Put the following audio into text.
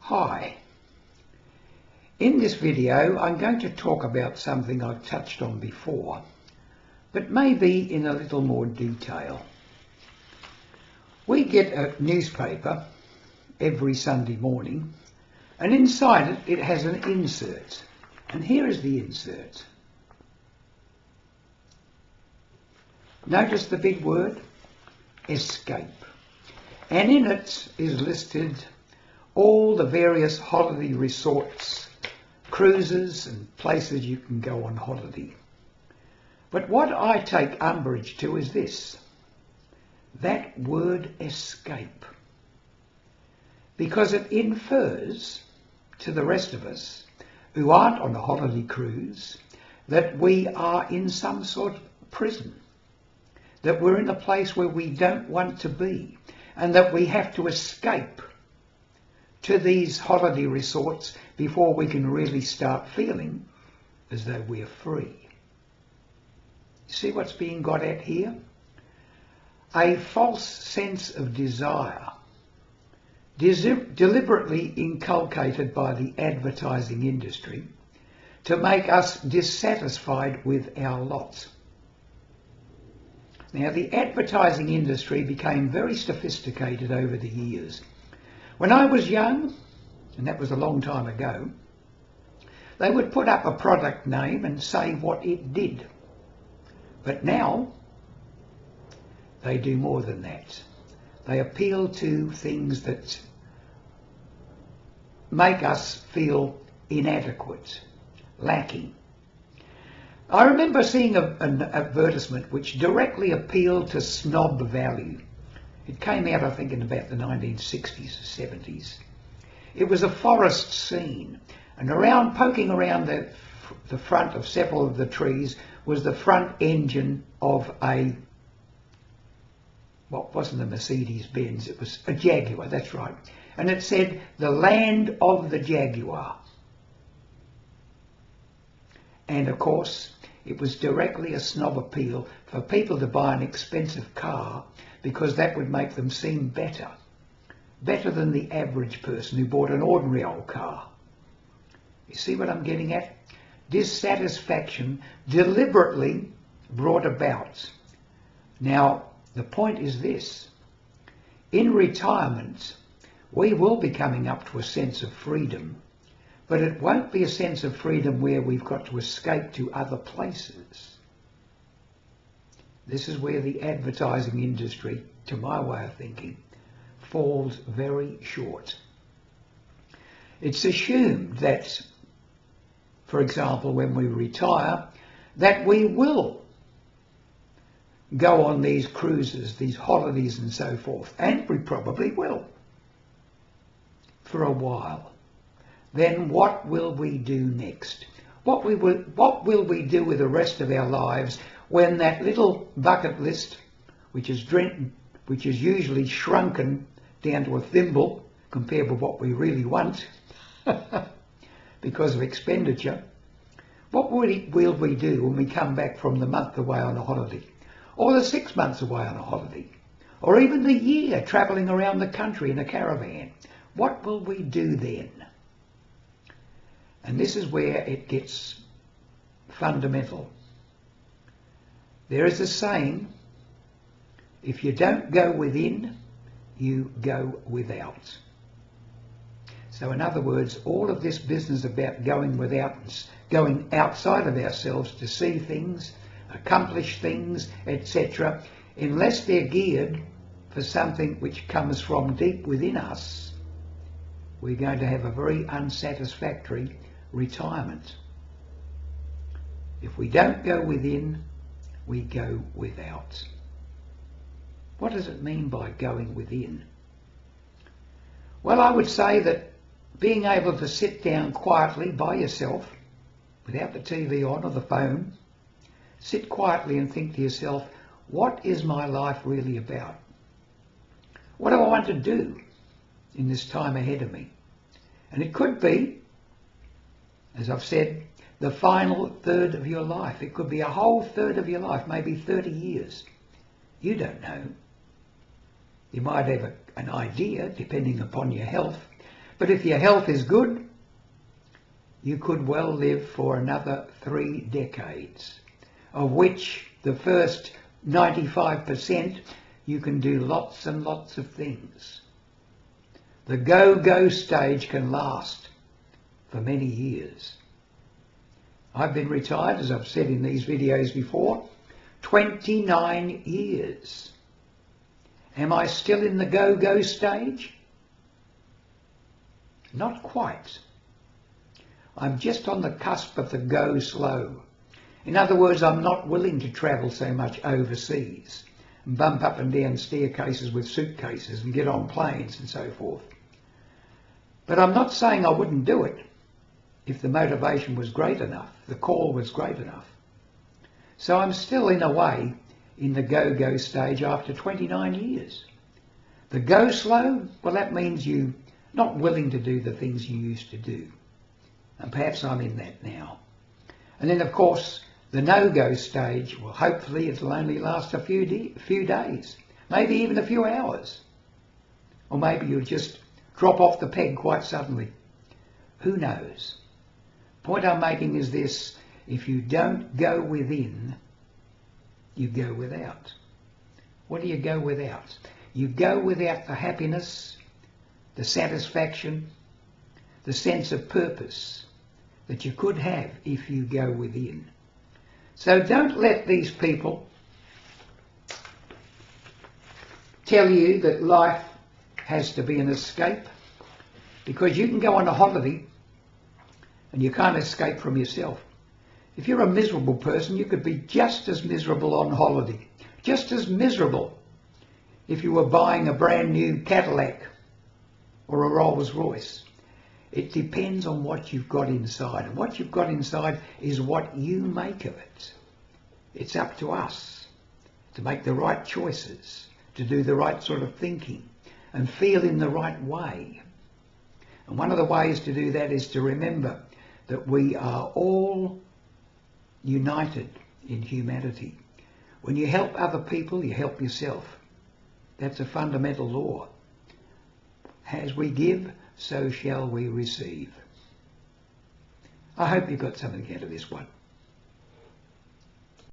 Hi. In this video I'm going to talk about something I've touched on before, but maybe in a little more detail. We get a newspaper every Sunday morning, and inside it has an insert. And here is the insert. Notice the big word, escape. And in it is listed all the various holiday resorts, cruises and places you can go on holiday. But what I take umbrage to is this, that word escape. Because it infers to the rest of us who aren't on a holiday cruise that we are in some sort of prison, that we're in a place where we don't want to be, and that we have to escape to these holiday resorts before we can really start feeling as though we're free. See what's being got at here? A false sense of desire, deliberately inculcated by the advertising industry to make us dissatisfied with our lot. Now, the advertising industry became very sophisticated over the years. When I was young, and that was a long time ago, they would put up a product name and say what it did. But now, they do more than that. They appeal to things that make us feel inadequate, lacking. I remember seeing an advertisement which directly appealed to snob value. It came out, I think, in about the 1960s or 70s. It was a forest scene, and poking around the front of several of the trees was the front engine of what wasn't a Mercedes-Benz, it was a Jaguar, that's right. And it said, the land of the Jaguar. And of course, it was directly a snob appeal for people to buy an expensive car because that would make them seem better than the average person who bought an ordinary old car. You see what I'm getting at? Dissatisfaction deliberately brought about. Now, the point is this. In retirement, we will be coming up to a sense of freedom, but it won't be a sense of freedom where we've got to escape to other places. This is where the advertising industry, to my way of thinking, falls very short. It's assumed that, for example, when we retire, that we will go on these cruises, these holidays and so forth, and we probably will for a while. Then what will we do next? What will we do with the rest of our lives when that little bucket list, which is usually shrunken down to a thimble compared with what we really want because of expenditure, what will we do when we come back from the month away on a holiday, or the 6 months away on a holiday, or even the year travelling around the country in a caravan? What will we do then? And this is where it gets fundamental. There is a saying, if you don't go within, you go without. So in other words, all of this business about going outside of ourselves to see things, accomplish things, etc., unless they're geared for something which comes from deep within us, we're going to have a very unsatisfactory retirement. If we don't go within, we go without. What does it mean by going within? Well, I would say that being able to sit down quietly by yourself, without the TV on or the phone, sit quietly and think to yourself, what is my life really about? What do I want to do in this time ahead of me? And it could be, as I've said, the final third of your life. It could be a whole third of your life, maybe 30 years. You don't know. You might have an idea, depending upon your health, But if your health is good, you could well live for another 3 decades, of which the first 95% you can do lots and lots of things. The go-go stage can last for many years. I've been retired, as I've said in these videos before, 29 years. Am I still in the go-go stage? Not quite. I'm just on the cusp of the go slow. In other words, I'm not willing to travel so much overseas and bump up and down staircases with suitcases and get on planes and so forth. But I'm not saying I wouldn't do it if the motivation was great enough, the call was great enough. So I'm still, in a way, in the go-go stage after 29 years. The go slow, well, that means you're not willing to do the things you used to do. And perhaps I'm in that now. And then, of course, the no-go stage, well, hopefully it'll only last a few days, maybe even a few hours. Or maybe you'll just drop off the peg quite suddenly. Who knows? The point I'm making is this: if you don't go within, you go without. What do you go without? You go without the happiness, the satisfaction, the sense of purpose that you could have if you go within. So don't let these people tell you that life has to be an escape, because you can go on a holiday and you can't escape from yourself. If you're a miserable person, you could be just as miserable on holiday, just as miserable if you were buying a brand new Cadillac or a Rolls Royce. It depends on what you've got inside, and what you've got inside is what you make of it. It's up to us to make the right choices, to do the right sort of thinking and feel in the right way. And one of the ways to do that is to remember that we are all united in humanity. When you help other people, you help yourself. That's a fundamental law. As we give, so shall we receive. I hope you got something out of this one.